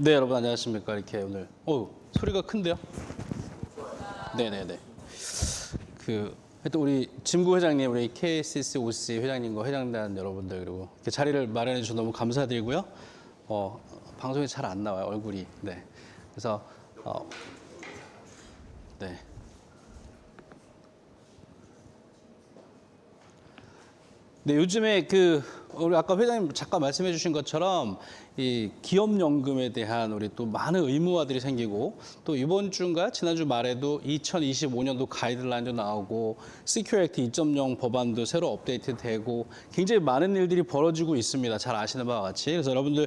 네, 여러분 안녕하십니까. 이렇게 오늘 소리가 큰데요? 네네네. 하여튼 우리 짐구 회장님, 우리 KCC OC 회장님과 회장단 여러분들 그리고 이렇게 자리를 마련해 주셔서 너무 감사드리고요. 방송이 잘 안 나와요, 얼굴이. 네. 그래서 네. 네, 요즘에 우리 아까 회장님 잠깐 말씀해 주신 것처럼 이 기업연금에 대한 우리 또 많은 의무화들이 생기고 또 이번 주인가 지난주 말에도 2025년도 가이드라인도 나오고 시큐어 액트 2.0 법안도 새로 업데이트되고 굉장히 많은 일들이 벌어지고 있습니다. 잘 아시는 바와 같이. 그래서 여러분들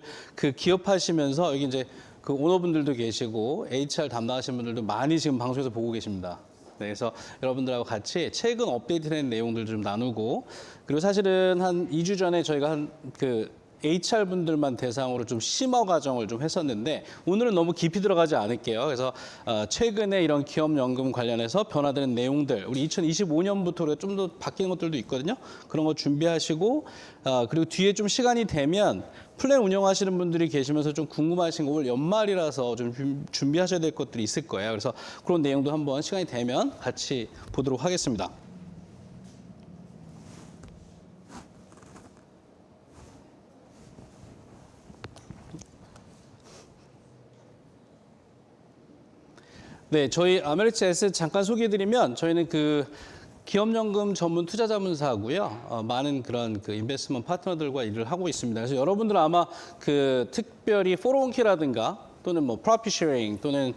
기업하시면서 여기 이제 오너분들도 계시고 HR 담당하시는 분들도 많이 지금 방송에서 보고 계십니다. 네, 그래서 여러분들하고 같이 최근 업데이트된 내용들 좀 나누고 그리고 사실은 한 2주 전에 저희가 HR 분들만 대상으로 좀 심화 과정을 좀 했었는데 오늘은 너무 깊이 들어가지 않을게요. 그래서 최근에 이런 기업연금 관련해서 변화되는 내용들 우리 2025년부터 좀 더 바뀌는 것들도 있거든요. 그런 거 준비하시고 그리고 뒤에 좀 시간이 되면 플랜 운영하시는 분들이 계시면서 좀 궁금하신 거 올 연말이라서 좀 준비하셔야 될 것들이 있을 거예요. 그래서 그런 내용도 한번 시간이 되면 같이 보도록 하겠습니다. 네, 저희 아메리츠 에셋 잠깐 소개해드리면 저희는 기업연금 전문 투자자문사고요. 많은 그런 인베스트먼트 파트너들과 일을 하고 있습니다. 그래서 여러분들은 아마 특별히 401k라든가 또는 프로핏 쉐어링 또는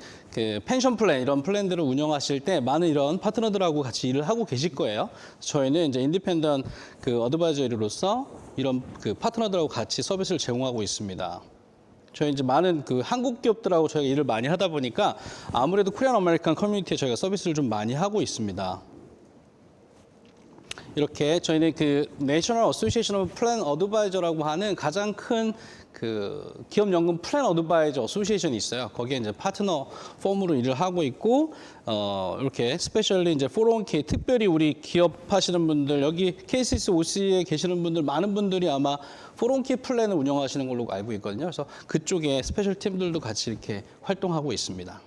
펜션 플랜 이런 플랜들을 운영하실 때 많은 이런 파트너들하고 같이 일을 하고 계실 거예요. 저희는 이제 인디펜던 어드바이저리로서 이런 파트너들하고 같이 서비스를 제공하고 있습니다. 저희 이제 많은 한국 기업들하고 저희가 일을 많이 하다 보니까 아무래도 코리안 아메리칸 커뮤니티에 저희가 서비스를 좀 많이 하고 있습니다. 이렇게 저희는 내셔널 어소시에이션 오브 플랜 어드바이저라고 하는 가장 큰 기업연금 플랜 어드바이저 어소시에이션이 있어요. 거기에 이제 파트너 폼으로 일을 하고 있고 이렇게 스페셜리 이제 401k 특별히 우리 기업 하시는 분들 여기 KCC OC에 계시는 분들 많은 분들이 아마 401k 플랜을 운영하시는 걸로 알고 있거든요. 그래서 그쪽에 스페셜 팀들도 같이 이렇게 활동하고 있습니다.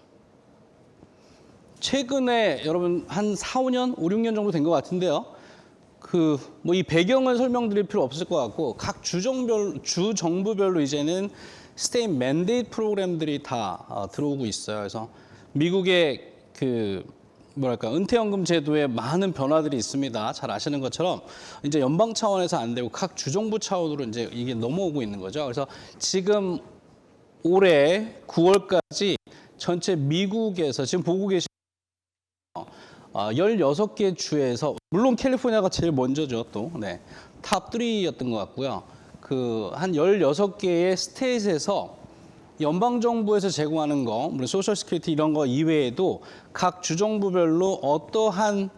최근에 여러분 한 4, 5년, 5, 6년 정도 된 것 같은데요. 이 배경을 설명드릴 필요 없을 것 같고 각 주정부별로 이제는 스테이트 맨데이트 프로그램들이 다 들어오고 있어요. 그래서 미국의 은퇴연금 제도에 많은 변화들이 있습니다. 잘 아시는 것처럼 이제 연방 차원에서 안 되고 각 주정부 차원으로 이제 이게 넘어오고 있는 거죠. 그래서 지금 올해 9월까지 전체 미국에서 지금 보고 계신 16개 주에서 물론 캘리포니아가 제일 먼저죠. 또 탑 3였던 것 같고요. 한 16개의 스테이트에서 연방정부에서 제공하는 거, 물론 소셜 시큐리티 이런 거 이외에도 각 주정부별로 어떠한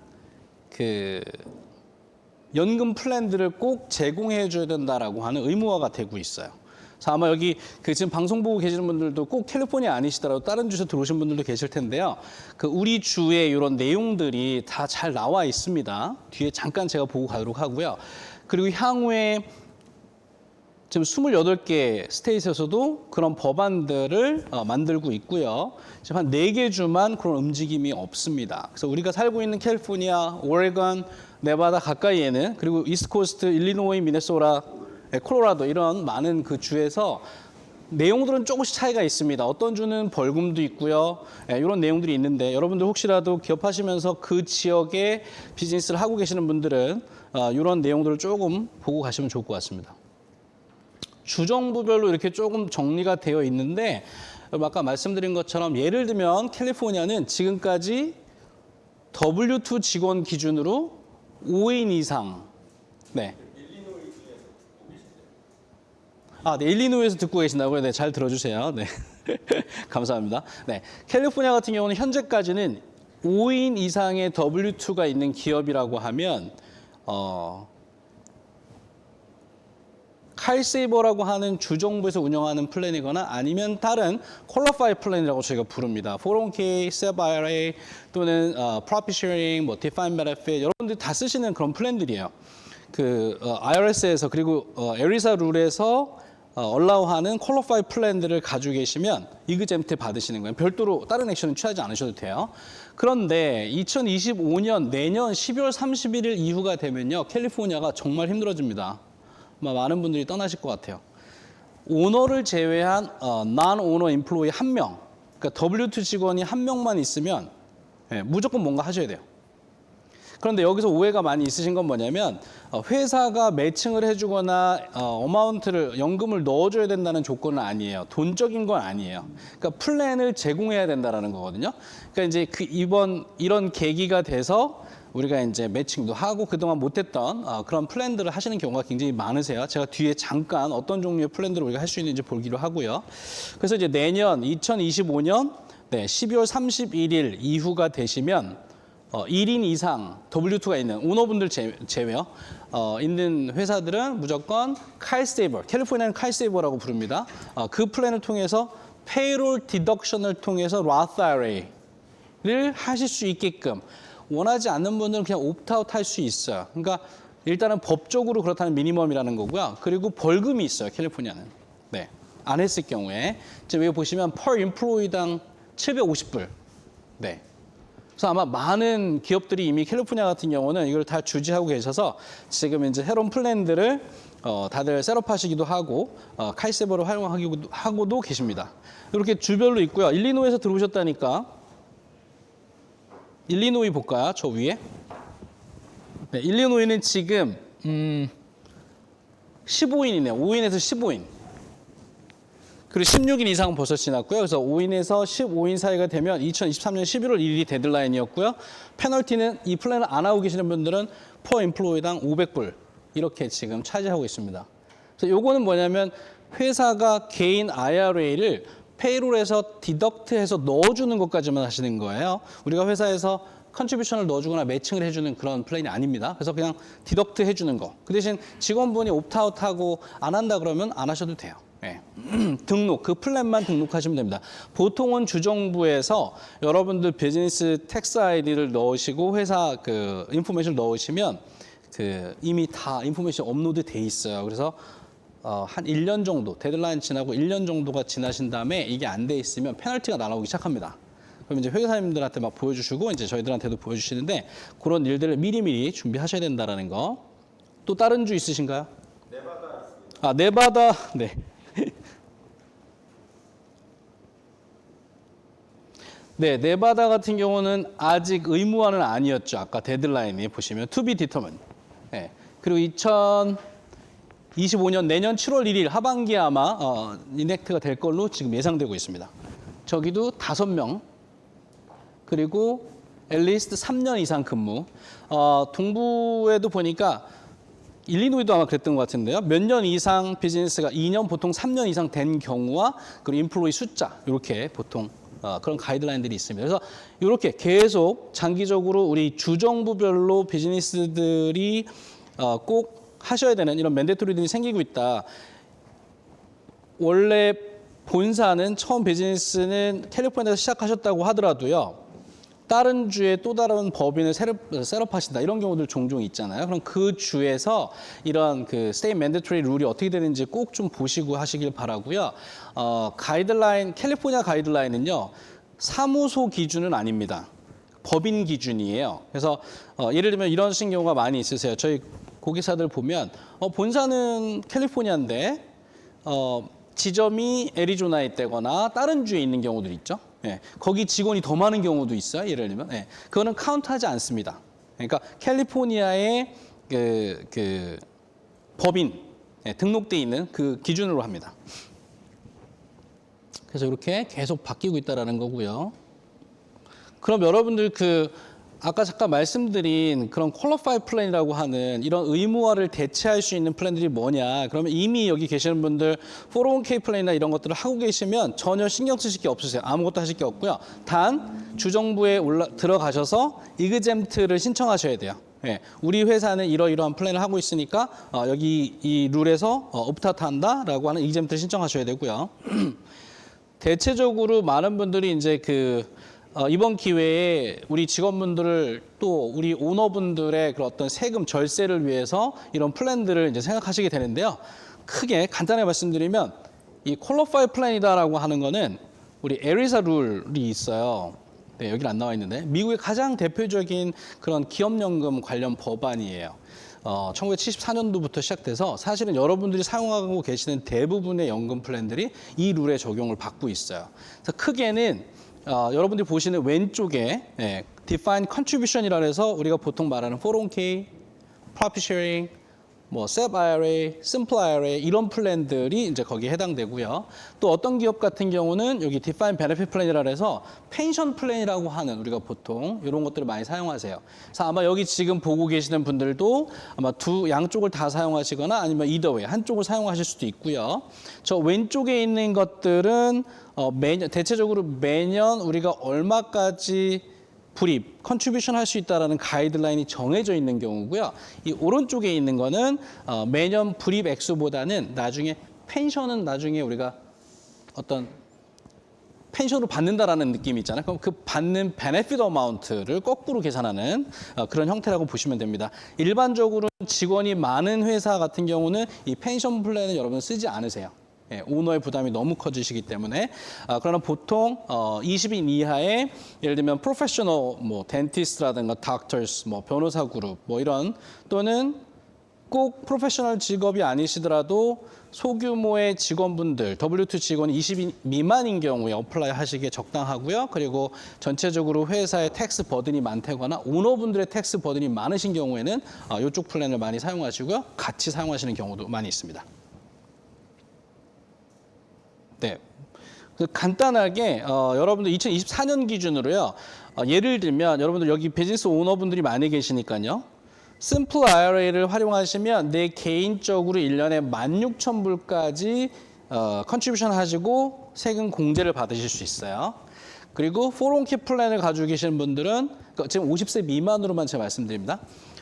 연금 플랜들을 꼭 제공해 줘야 된다라고 하는 의무화가 되고 있어요. 그래서 아마 여기 지금 방송 보고 계시는 분들도 꼭 캘리포니아 아니시더라도 다른 주에서 들어오신 분들도 계실 텐데요. 우리 주의 이런 내용들이 다 잘 나와 있습니다. 뒤에 잠깐 제가 보고 가도록 하고요. 그리고 향후에 지금 28개 스테이트에서도 그런 법안들을 만들고 있고요. 지금 한 4개 주만 그런 움직임이 없습니다. 그래서 우리가 살고 있는 캘리포니아, 오레건, 네바다 가까이에는 그리고 이스트코스트, 일리노이, 미네소타, 콜로라도 이런 많은 주에서 내용들은 조금씩 차이가 있습니다. 어떤 주는 벌금도 있고요. 이런 내용들이 있는데 여러분들 혹시라도 기업하시면서 그 지역에 비즈니스를 하고 계시는 분들은 이런 내용들을 조금 보고 가시면 좋을 것 같습니다. 주정부별로 이렇게 조금 정리가 되어 있는데 아까 말씀드린 것처럼 예를 들면 캘리포니아는 지금까지 W2 직원 기준으로 5인 이상 네, 일리노이에서 듣고 계신다고요? 네, 잘 들어주세요. 네. 감사합니다. 네. 캘리포니아 같은 경우는 현재까지는 5인 이상의 W2가 있는 기업이라고 하면, 칼세이버라고 하는 주정부에서 운영하는 플랜이거나 아니면 다른 퀄리파이 플랜이라고 저희가 부릅니다. 401k, SEP IRA 또는 Profit Sharing, Defined Benefit 여러분들이 다 쓰시는 그런 플랜들이에요. IRS에서 그리고 에리사 룰에서 얼라우하는 퀄리파이 플랜들을 가지고 계시면 이그잼트 받으시는 거예요. 별도로 다른 액션은 취하지 않으셔도 돼요. 그런데 2025년 내년 12월 31일 이후가 되면요. 캘리포니아가 정말 힘들어집니다. 아마 많은 분들이 떠나실 것 같아요. 오너를 제외한 non-owner employee 1명, 그러니까 W2 직원이 1명만 있으면 무조건 뭔가 하셔야 돼요. 그런데 여기서 오해가 많이 있으신 건 뭐냐면 회사가 매칭을 해주거나 어마운트를 연금을 넣어줘야 된다는 조건은 아니에요. 돈적인 건 아니에요. 그러니까 플랜을 제공해야 된다는 거거든요. 그러니까 이제 이런 계기가 돼서 우리가 이제 매칭도 하고 그동안 못했던 그런 플랜들을 하시는 경우가 굉장히 많으세요. 제가 뒤에 잠깐 어떤 종류의 플랜들을 우리가 할 수 있는지 보기로 하고요. 그래서 이제 내년 2025년 12월 31일 이후가 되시면 1인 이상 W2가 있는 오너분들 제외요. 있는 회사들은 무조건 칼세이버, 캘리포니아는 칼세이버라고 부릅니다. 그 플랜을 통해서 페이롤 디덕션을 통해서 Roth IRA를 하실 수 있게끔 원하지 않는 분들은 그냥 옵트아웃 할 수 있어요. 그러니까 일단은 법적으로 그렇다는 미니멈이라는 거고요. 그리고 벌금이 있어요, 캘리포니아는. 네, 안 했을 경우에. 지금 여기 보시면 per employee당 750불. 네. 그래서 아마 많은 기업들이 이미 캘리포니아 같은 경우는 이걸 다 주지하고 계셔서 지금 이제 새로운 플랜들을 다들 셋업하시기도 하고 칼세버를 활용하고도 계십니다. 이렇게 주별로 있고요. 일리노이에서 들어오셨다니까 일리노이 볼까요? 저 위에. 네, 일리노이는 지금 15인이네요. 5인에서 15인. 그리고 16인 이상은 벌써 지났고요. 그래서 5인에서 15인 사이가 되면 2023년 11월 1일이 데드라인이었고요. 페널티는 이 플랜을 안 하고 계시는 분들은 per employee당 500불 이렇게 지금 차지하고 있습니다. 그래서 요거는 뭐냐면 회사가 개인 IRA를 페이롤에서 디덕트해서 넣어주는 것까지만 하시는 거예요. 우리가 회사에서 컨트리뷰션을 넣어주거나 매칭을 해주는 그런 플랜이 아닙니다. 그래서 그냥 디덕트 해주는 거. 그 대신 직원분이 옵트아웃하고 안 한다 그러면 안 하셔도 돼요. 네. 등록, 그 플랜만 등록하시면 됩니다. 보통은 주정부에서 여러분들 비즈니스 텍스 아이디를 넣으시고 회사 그 인포메이션을 넣으시면 그 이미 다 인포메이션 업로드 돼 있어요. 그래서 한 1년 정도, 데드라인 지나고 1년 정도가 지나신 다음에 이게 안 돼 있으면 페널티가 날아오기 시작합니다. 그럼 이제 회계사님들한테 막 보여주시고 이제 저희들한테도 보여주시는데 그런 일들을 미리미리 준비하셔야 된다라는 거. 또 다른 주 있으신가요? 네바다 있습니다. 아, 네바다. 네. 네, 네바다 같은 경우는 아직 의무화는 아니었죠. 아까 데드라인이 보시면 to be determined. 네. 그리고 2025년 내년 7월 1일 하반기에 아마 이넥트가 될 걸로 지금 예상되고 있습니다. 저기도 5명 그리고 앨리스트 3년 이상 근무. 동부에도 보니까 일리노이도 아마 그랬던 것 같은데요. 몇 년 이상 비즈니스가 2년 보통 3년 이상 된 경우와 그리고 인플로이 숫자 이렇게 보통 그런 가이드라인들이 있습니다. 그래서 이렇게 계속 장기적으로 우리 주정부별로 비즈니스들이 꼭 하셔야 되는 이런 맨데토리들이 생기고 있다. 원래 본사는 처음 비즈니스는 캘리포니아에서 시작하셨다고 하더라도요. 다른 주에 또 다른 법인을 셋업하신다 이런 경우들 종종 있잖아요. 그럼 그 주에서 이런 그 state mandatory 룰이 어떻게 되는지 꼭 좀 보시고 하시길 바라고요. 가이드라인 캘리포니아 가이드라인은요 사무소 기준은 아닙니다. 법인 기준이에요. 그래서 예를 들면 이런 식 경우가 많이 있으세요. 저희 고객사들 보면 본사는 캘리포니아인데 지점이 애리조나에 있다거나 다른 주에 있는 경우들 있죠. 예, 거기 직원이 더 많은 경우도 있어요. 예를 들면, 예, 그거는 카운트하지 않습니다. 그러니까 캘리포니아의 그 법인 등록돼 있는 그 기준으로 합니다. 그래서 이렇게 계속 바뀌고 있다라는 거고요. 그럼 여러분들 아까 잠깐 말씀드린 그런 퀄리파이 플랜이라고 하는 이런 의무화를 대체할 수 있는 플랜들이 뭐냐. 그러면 이미 여기 계시는 분들 401k 플랜이나 이런 것들을 하고 계시면 전혀 신경 쓰실 게 없으세요. 아무것도 하실 게 없고요. 단 주정부에 들어가셔서 이그잼트를 신청하셔야 돼요. 예, 우리 회사는 이러이러한 플랜을 하고 있으니까 여기 이 룰에서 옵트아웃 한다라고 하는 이그잼트를 신청하셔야 되고요. 대체적으로 많은 분들이 이제 이번 기회에 우리 직원분들을 또 우리 오너분들의 그런 어떤 세금 절세를 위해서 이런 플랜들을 이제 생각하시게 되는데요. 크게 간단하게 말씀드리면 이 퀄리파이 플랜이다라고 하는 거는 우리 에리사 룰이 있어요. 네, 여기 안 나와 있는데 미국의 가장 대표적인 그런 기업연금 관련 법안이에요. 1974년도부터 시작돼서 사실은 여러분들이 사용하고 계시는 대부분의 연금 플랜들이 이 룰에 적용을 받고 있어요. 그래서 크게는 여러분들이 보시는 왼쪽에 Defined Contribution이라 해서 우리가 보통 말하는 401k, Profit Sharing, 뭐 SEP IRA, Simple IRA 이런 플랜들이 이제 거기에 해당되고요. 또 어떤 기업 같은 경우는 여기 Defined Benefit Plan이라 해서 펜션 플랜이라고 하는 우리가 보통 이런 것들을 많이 사용하세요. 그래서 아마 여기 지금 보고 계시는 분들도 아마 양쪽을 다 사용하시거나 아니면 either way 한쪽을 사용하실 수도 있고요. 저 왼쪽에 있는 것들은 대체적으로 매년 우리가 얼마까지 불입, 컨트리뷰션 할 수 있다라는 가이드라인이 정해져 있는 경우고요. 이 오른쪽에 있는 거는 매년 불입 액수보다는 나중에 펜션은 나중에 우리가 어떤 펜션으로 받는다라는 느낌이 있잖아요. 그럼 그 받는 베네핏 어마운트를 거꾸로 계산하는 그런 형태라고 보시면 됩니다. 일반적으로 직원이 많은 회사 같은 경우는 이 펜션 플랜은 여러분 쓰지 않으세요. 오너의 부담이 너무 커지시기 때문에 그러나 보통 20인 이하의 예를 들면 프로페셔널 뭐 덴티스트라든가 닥터스 뭐 변호사 그룹 뭐 이런 또는 꼭 프로페셔널 직업이 아니시더라도 소규모의 직원분들 W2 직원이 20인 미만인 경우에 어플라이 하시기에 적당하고요. 그리고 전체적으로 회사의 텍스 버든이 많다거나 오너분들의 텍스 버든이 많으신 경우에는 이쪽 플랜을 많이 사용하시고요. 같이 사용하시는 경우도 많이 있습니다. 네, 간단하게 여러분들 2024년 기준으로요. 예를 들면 여러분들 여기 비즈니스 오너분들이 많이 계시니까요. 심플 IRA를 활용하시면 내 개인적으로 1년에 16,000불까지 컨트리뷰션 하시고 세금 공제를 받으실 수 있어요. 그리고 401k 플랜을 가지고 계시는 분들은 지금 50세 미만으로만 제가 말씀드립니다.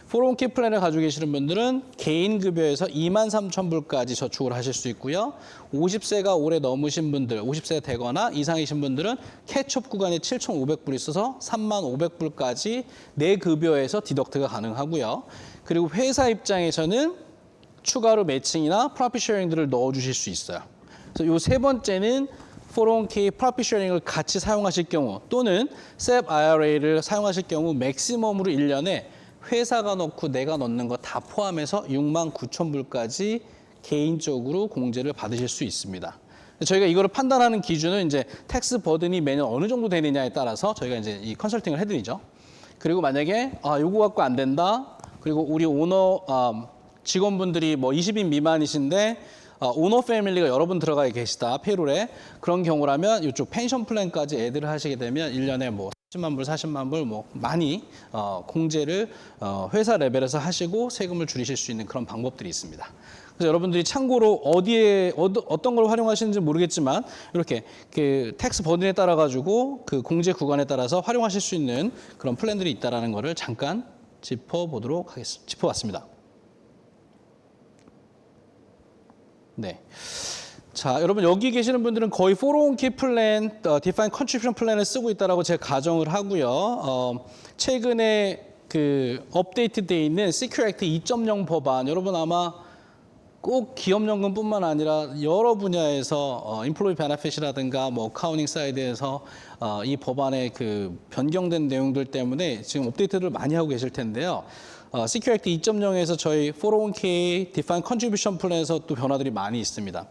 401k 플랜을 가지고 계시는 분들은 개인 급여에서 23,000불까지 저축을 하실 수 있고요. 50세가 올해 넘으신 분들, 50세가 되거나 이상이신 분들은 캐치업 구간에 7,500불 있어서 35,500불까지 내 급여에서 디덕트가 가능하고요. 그리고 회사 입장에서는 추가로 매칭이나 프로핏 쉐어링들을 넣어주실 수 있어요. 그래서 이 세 번째는 401k 프로핏 쉐어링을 같이 사용하실 경우 또는 SEP IRA를 사용하실 경우 맥시멈으로 1년에 회사가 넣고 내가 넣는 거 다 포함해서 69,000불까지 개인적으로 공제를 받으실 수 있습니다. 저희가 이거를 판단하는 기준은 이제 텍스 버든이 매년 어느 정도 되느냐에 따라서 저희가 이제 이 컨설팅을 해드리죠. 그리고 만약에 요거 갖고 안 된다. 그리고 우리 오너 직원분들이 뭐 20인 미만이신데 오너 패밀리가 여러 분 들어가 계시다 페이롤에 그런 경우라면 이쪽 펜션 플랜까지 애드를 하시게 되면 1년에 뭐 30만 불, 40만 불 뭐 많이 공제를 회사 레벨에서 하시고 세금을 줄이실 수 있는 그런 방법들이 있습니다. 그래서 여러분들이 참고로 어떤 걸 활용하시는지 모르겠지만 이렇게 그 텍스 버든에 따라 가지고 그 공제 구간에 따라서 활용하실 수 있는 그런 플랜들이 있다라는 거를 잠깐 짚어보도록 하겠습니다. 짚어봤습니다. 네. 자, 여러분 여기 계시는 분들은 거의 401k 플랜, Defined Contribution 플랜을 쓰고 있다라고 제가 가정을 하고요. 최근에 그 업데이트돼 있는 Secure Act 2.0 법안, 여러분 아마 꼭 기업연금뿐만 아니라 여러 분야에서 Employee Benefit이라든가 뭐 어카운팅 사이드에서 이 법안의 그 변경된 내용들 때문에 지금 업데이트를 많이 하고 계실 텐데요. Secure Act 2.0에서 저희 401k Defined Contribution 플랜에서 또 변화들이 많이 있습니다.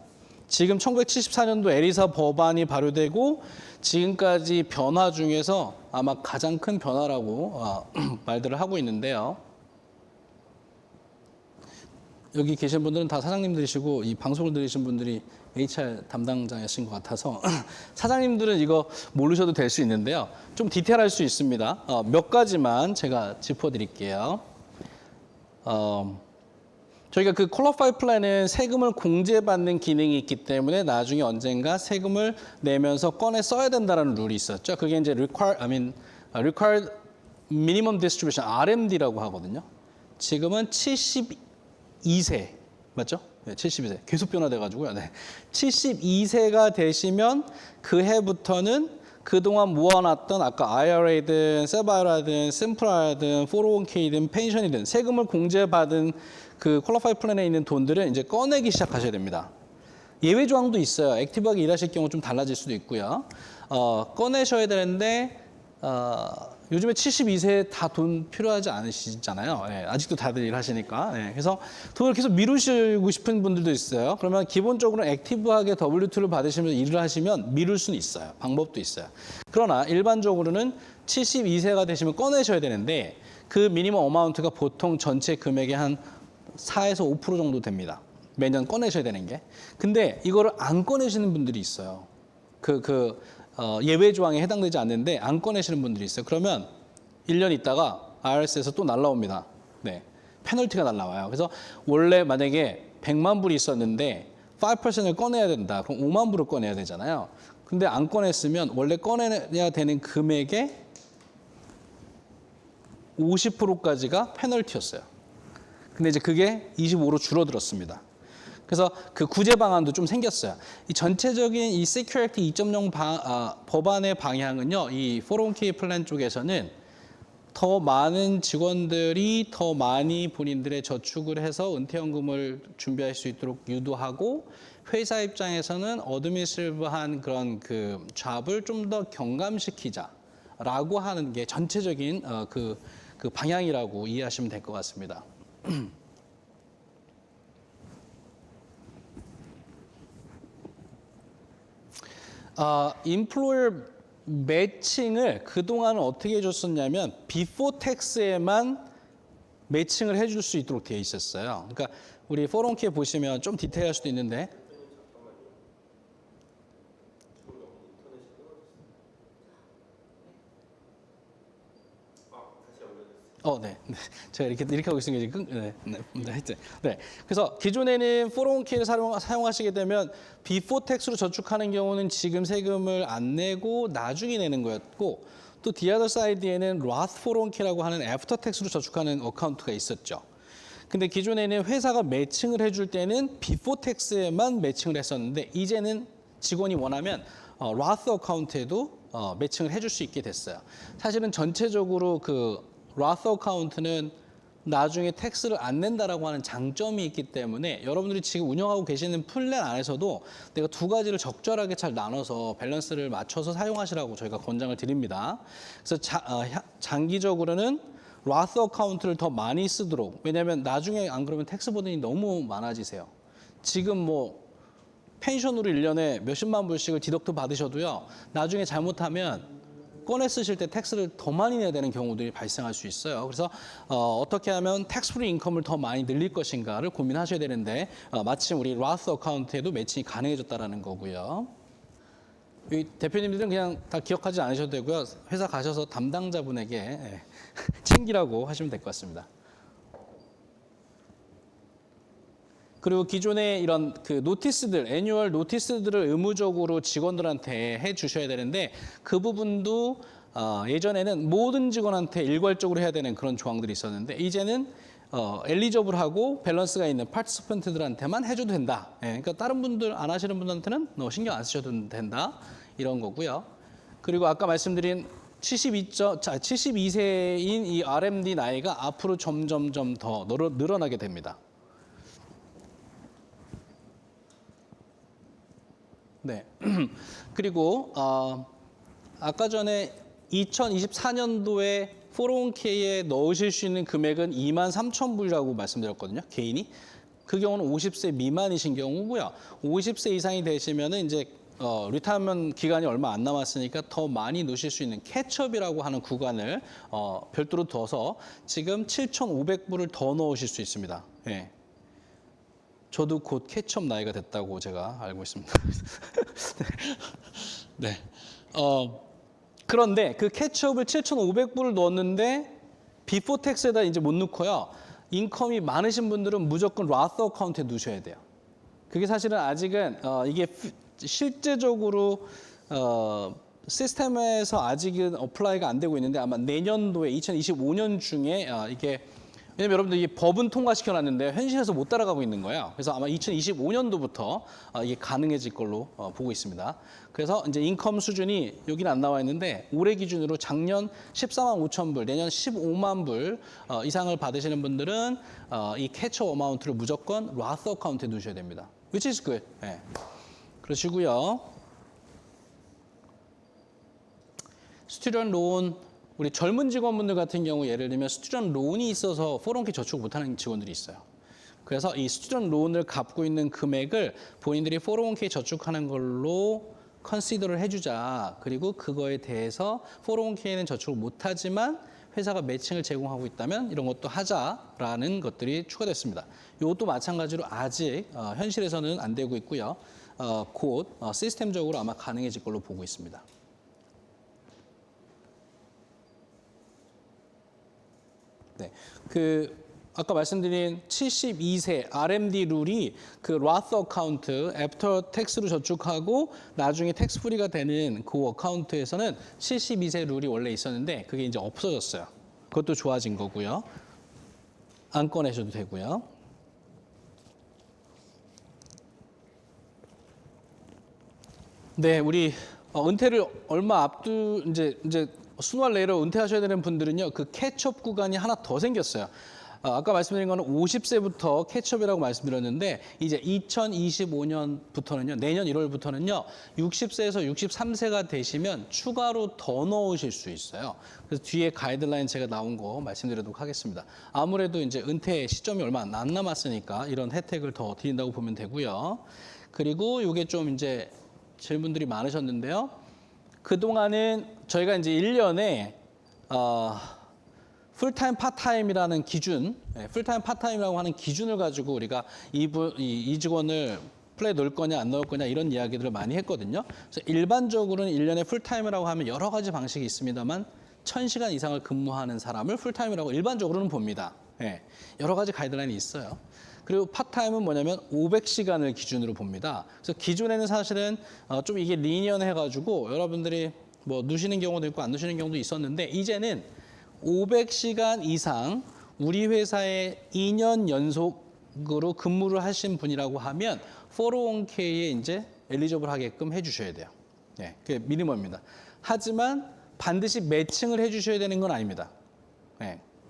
지금 1974년도 에리사 법안이 발효되고 지금까지 변화 중에서 아마 가장 큰 변화라고 말들을 하고 있는데요. 여기 계신 분들은 다 사장님들이시고 이 방송을 들으신 분들이 HR 담당자이신 것 같아서 사장님들은 이거 모르셔도 될 수 있는데요. 좀 디테일할 수 있습니다. 몇 가지만 제가 짚어드릴게요. 저희가 그 퀄리파이 플랜은 세금을 공제받는 기능이 있기 때문에 나중에 언젠가 세금을 내면서 꺼내 써야 된다는 룰이 있었죠. 그게 이제 Required Minimum Distribution, RMD라고 하거든요. 지금은 72세, 맞죠? 네, 72세. 계속 변화돼가지고요. 네. 72세가 되시면 그 해부터는 그동안 모아놨던 아까 IRA든, SEP IRA든, 심플 IRA든, 401k든, 펜션이든 세금을 공제받은 그 퀄리파이 플랜에 있는 돈들은 이제 꺼내기 시작하셔야 됩니다. 예외 조항도 있어요. 액티브하게 일하실 경우 좀 달라질 수도 있고요. 꺼내셔야 되는데 요즘에 72세에 다 돈 필요하지 않으시잖아요. 예, 아직도 다들 일하시니까. 예, 그래서 돈을 계속 미루시고 싶은 분들도 있어요. 그러면 기본적으로 액티브하게 W2를 받으시면서 일을 하시면 미룰 수는 있어요. 방법도 있어요. 그러나 일반적으로는 72세가 되시면 꺼내셔야 되는데 그 미니멈 어마운트가 보통 전체 금액의 한 4에서 5% 정도 됩니다. 매년 꺼내셔야 되는 게. 근데 이거를 안 꺼내시는 분들이 있어요. 예외 조항에 해당되지 않는데 안 꺼내시는 분들이 있어요. 그러면 1년 있다가 IRS에서 또 날라옵니다. 네, 페널티가 날라와요. 그래서 원래 만약에 100만 불이 있었는데 5%를 꺼내야 된다. 그럼 5만 불을 꺼내야 되잖아요. 근데 안 꺼냈으면 원래 꺼내야 되는 금액의 50%까지가 페널티였어요. 근데 이제 그게 25로 줄어들었습니다. 그래서 그 구제 방안도 좀 생겼어요. 이 전체적인 이 Secure Act 2.0 법안의 방향은요, 이 401k 플랜 쪽에서는 더 많은 직원들이 더 많이 본인들의 저축을 해서 은퇴연금을 준비할 수 있도록 유도하고, 회사 입장에서는 어드미니스트리티브한 그런 그 잡을 좀 더 경감시키자라고 하는 게 전체적인 그 방향이라고 이해하시면 될 것 같습니다. 인플로어 매칭을 그동안은 어떻게 해줬었냐면 비포 텍스에만 매칭을 해줄 수 있도록 되어 있었어요. 그러니까 우리 401k 보시면 좀 디테일할 수도 있는데 네. 제가 이렇게 하고 있으니까 지금 네. 그래서 기존에는 401k를 사용하시게 되면 비포 텍스로 저축하는 경우는 지금 세금을 안 내고 나중에 내는 거였고, 또 디아더 사이드에는 Roth 401k라고 하는 애프터 텍스로 저축하는 어카운트가 있었죠. 근데 기존에는 회사가 매칭을 해줄 때는 비포 텍스에만 매칭을 했었는데, 이제는 직원이 원하면 Roth 어카운트에도 매칭을 해줄 수 있게 됐어요. 사실은 전체적으로 그 Roth 어카운트는 나중에 텍스를 안 낸다라고 하는 장점이 있기 때문에 여러분들이 지금 운영하고 계시는 플랜 안에서도 내가 두 가지를 적절하게 잘 나눠서 밸런스를 맞춰서 사용하시라고 저희가 권장을 드립니다. 그래서 장기적으로는 Roth 어카운트를 더 많이 쓰도록, 왜냐하면 나중에 안 그러면 텍스 버든이 너무 많아지세요. 지금 뭐 펜션으로 1년에 몇십만 불씩을 디덕트 받으셔도요, 나중에 잘못하면 꺼내 쓰실 때 텍스를 더 많이 내야 되는 경우들이 발생할 수 있어요. 그래서 어떻게 하면 텍스 프리 인컴을 더 많이 늘릴 것인가를 고민하셔야 되는데, 마침 우리 Roth 어카운트에도 매칭이 가능해졌다는 거고요. 이 대표님들은 그냥 다 기억하지 않으셔도 되고요. 회사 가셔서 담당자분에게 챙기라고 하시면 될 것 같습니다. 그리고 기존에 이런 그 노티스들, 애뉴얼 노티스들을 의무적으로 직원들한테 해 주셔야 되는데, 그 부분도 예전에는 모든 직원한테 일괄적으로 해야 되는 그런 조항들이 있었는데, 이제는 엘리저블하고 밸런스가 있는 파티스펀트들한테만 해줘도 된다. 그러니까 다른 분들 안 하시는 분한테는 신경 안 쓰셔도 된다. 이런 거고요. 그리고 아까 말씀드린 72세인 이 RMD 나이가 앞으로 점점점 더 늘어나게 됩니다. 네. 그리고 아까 전에 2024년도에 401k에 넣으실 수 있는 금액은 23,000불이라고 말씀드렸거든요. 개인이. 그 경우는 50세 미만이신 경우고요. 50세 이상이 되시면은 이제 리타이먼트 기간이 얼마 안 남았으니까 더 많이 넣으실 수 있는 캐치업이라고 하는 구간을 별도로 둬서 지금 7,500불을 더 넣으실 수 있습니다. 네. 저도 곧 캐치업 나이가 됐다고 제가 알고 있습니다. 네. 그런데 그 캐치업을 7,500불을 넣었는데 비포 텍스에다 이제 못 넣고요. 인컴이 많으신 분들은 무조건 Roth 어카운트에 넣으셔야 돼요. 그게 사실은 아직은 이게 실제적으로 시스템에서 아직은 어플라이가 안 되고 있는데, 아마 내년도에 2025년 중에 이게 왜냐면 여러분들 이게 법은 통과시켜놨는데 현실에서 못 따라가고 있는 거예요. 그래서 아마 2025년도부터 이게 가능해질 걸로 보고 있습니다. 그래서 이제 인컴 수준이 여기는 안 나와 있는데 올해 기준으로 작년 14만 5천 불, 내년 15만 불 이상을 받으시는 분들은 이 캐쳐 어마운트를 무조건 로스 어카운트에 두셔야 됩니다. Which is good. 네. 그러시고요. 스튜던트 론, 우리 젊은 직원분들 같은 경우 예를 들면 스튜던트 론이 있어서 401k 저축 못하는 직원들이 있어요. 그래서 이 스튜던트 론을 갚고 있는 금액을 본인들이 401k 저축하는 걸로 컨시더를 해주자. 그리고 그거에 대해서 401k는 저축을 못하지만 회사가 매칭을 제공하고 있다면 이런 것도 하자라는 것들이 추가됐습니다. 이것도 마찬가지로 아직 현실에서는 안 되고 있고요. 곧 시스템적으로 아마 가능해질 걸로 보고 있습니다. 네, 아까 말씀드린 72세 RMD 룰이 그 로스 어카운트 애프터 텍스로 저축하고 나중에 텍스 프리가 되는 그 어카운트에서는 72세 룰이 원래 있었는데 그게 이제 없어졌어요. 그것도 좋아진 거고요. 안 꺼내셔도 되고요. 네, 우리 은퇴를 얼마 이제 순환 레이로 은퇴하셔야 되는 분들은요, 그 캐치업 구간이 하나 더 생겼어요. 아까 말씀드린 거는 50세부터 캐치업이라고 말씀드렸는데 이제 2025년부터는요, 내년 1월부터는요, 60세에서 63세가 되시면 추가로 더 넣으실 수 있어요. 그래서 뒤에 가이드라인 제가 나온 거 말씀드리도록 하겠습니다. 아무래도 이제 은퇴 시점이 얼마 안 남았으니까 이런 혜택을 더 드린다고 보면 되고요. 그리고 이게 좀 이제 질문들이 많으셨는데요. 그동안은 저희가 이제 1년에 풀타임 파타임이라는 기준, 풀타임 파타임이라고 하는 기준을 가지고 우리가 이 직원을 플레이 넣을 거냐 안 넣을 거냐 이런 이야기들을 많이 했거든요. 그래서 일반적으로는 1년에 풀타임이라고 하면 여러 가지 방식이 있습니다만 1000시간 이상을 근무하는 사람을 풀타임이라고 일반적으로는 봅니다. 여러 가지 가이드라인이 있어요. 그리고 파타임은 뭐냐면 500시간을 기준으로 봅니다. 그래서 기존에는 사실은 좀 이게 리니언해가지고 여러분들이 뭐 누시는 경우도 있고 안 누시는 경우도 있었는데 이제는 500시간 이상 우리 회사에 2년 연속으로 근무를 하신 분이라고 하면 401k에 이제 엘리저블 하게끔 해주셔야 돼요. 그게 미니멈입니다. 하지만 반드시 매칭을 해주셔야 되는 건 아닙니다.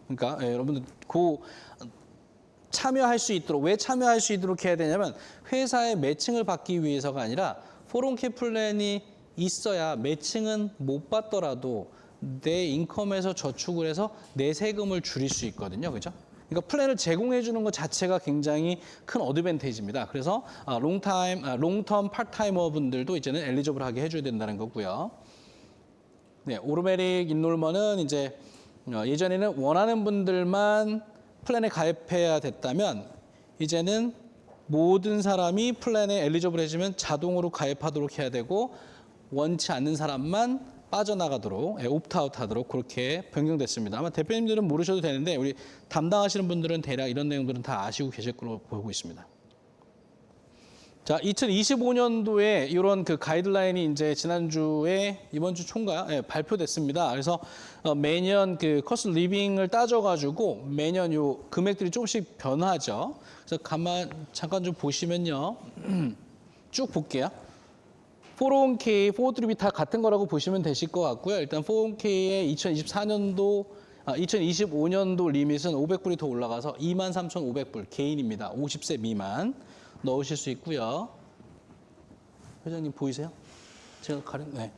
그러니까 여러분들 참여할 수 있도록, 왜 참여할 수 있도록 해야 되냐면 회사의 매칭을 받기 위해서가 아니라 401k 플랜이 있어야 매칭은 못 받더라도 내 인컴에서 저축을 해서 내 세금을 줄일 수 있거든요. 그죠? 그러니까 플랜을 제공해 주는 것 자체가 굉장히 큰 어드밴테이지입니다. 그래서 롱텀 파트타이머 분들도 이제는 엘리저블하게 해줘야 된다는 거고요. 네, 오토매틱 인롤먼은 이제 예전에는 원하는 분들만 플랜에 가입해야 됐다면 이제는 모든 사람이 플랜에 엘리저블해지면 자동으로 가입하도록 해야 되고 원치 않는 사람만 빠져나가도록 옵트아웃 하도록 그렇게 변경됐습니다. 아마 대표님들은 모르셔도 되는데 우리 담당하시는 분들은 대략 이런 내용들은 다 아시고 계실 걸로 보고 있습니다. 자, 2025년도에 이런 그 가이드라인이 이제 지난주에 이번 주 초인가 발표됐습니다. 그래서 매년 그 코스트 리빙을 따져가지고 매년 요 금액들이 조금씩 변하죠. 그래서 잠깐 좀 보시면요, 쭉 볼게요. 401k, 403b 다 같은 거라고 보시면 되실 것 같고요. 일단 401k의 2025년도 리밋은 500불이 더 올라가서 23,500불 개인입니다. 50세 미만. 넣으실 수 있고요. 회장님 보이세요? 제가 네.